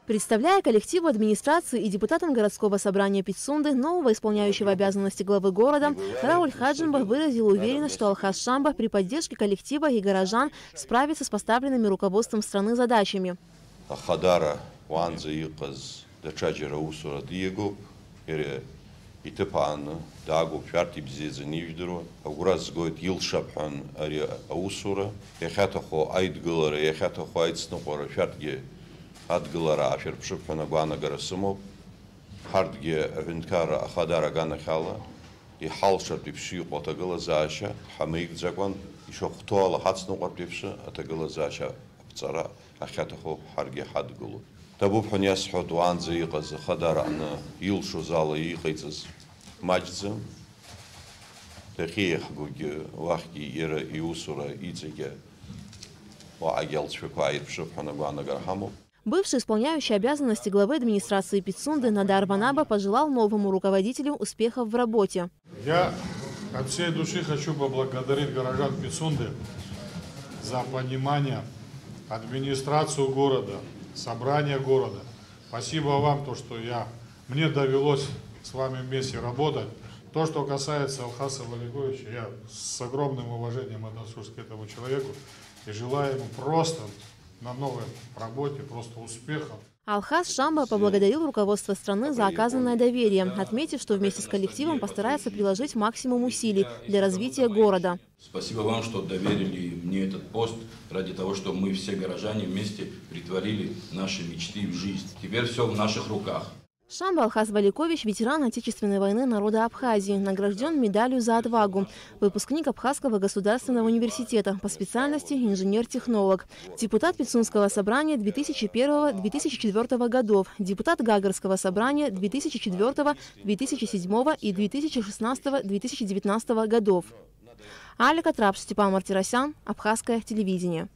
Представляя коллективу администрации и депутатам городского собрания Пицунды нового исполняющего обязанности главы города, Рауль Хаджимба выразил уверенность, что Алхаз Шамба при поддержке коллектива и горожан справится с поставленными руководством страны задачами. Адгылара аферпшипхана гуана гарасымов, хардге авинкара ахадара ганахала, и халшат пипши отагыла заша, хамейк закон, еще хтуала хацнуга пипши, атагыла заша апцара, ахатахо харге хадгылу. Табубхан ясхот ванзы иqaz хадара ана илшу зала иqayцыз маджзы, тахиях гуги вахки ира иусура ицеге, ва агелчвеква ирпшипхана гуана гарахамов. Бывший исполняющий обязанности главы администрации Пицунды Надар Ванаба пожелал новому руководителю успехов в работе. Я от всей души хочу поблагодарить горожан Пицунды за понимание, администрацию города, собрание города. Спасибо вам, то, что мне довелось с вами вместе работать. То, что касается Алхаса Валиковича, я с огромным уважением отношусь к этому человеку и желаю ему просто на новой работе, просто успехов. Алхаз Шамба поблагодарил руководство страны за оказанное доверие, отметив, что вместе с коллективом постарается приложить максимум усилий для развития города. Спасибо вам, что доверили мне этот пост ради того, чтобы мы все горожане вместе притворили наши мечты в жизнь. Теперь все в наших руках. Шамба Алхаз Валикович – ветеран Отечественной войны народа Абхазии, награжден медалью за отвагу, выпускник Абхазского государственного университета, по специальности инженер-технолог, депутат Пицунского собрания 2001-2004 годов, депутат Гагарского собрания 2004, 2007 и 2016-2019 годов. Алика Трапш, Степан Мартиросян, Абхазское телевидение.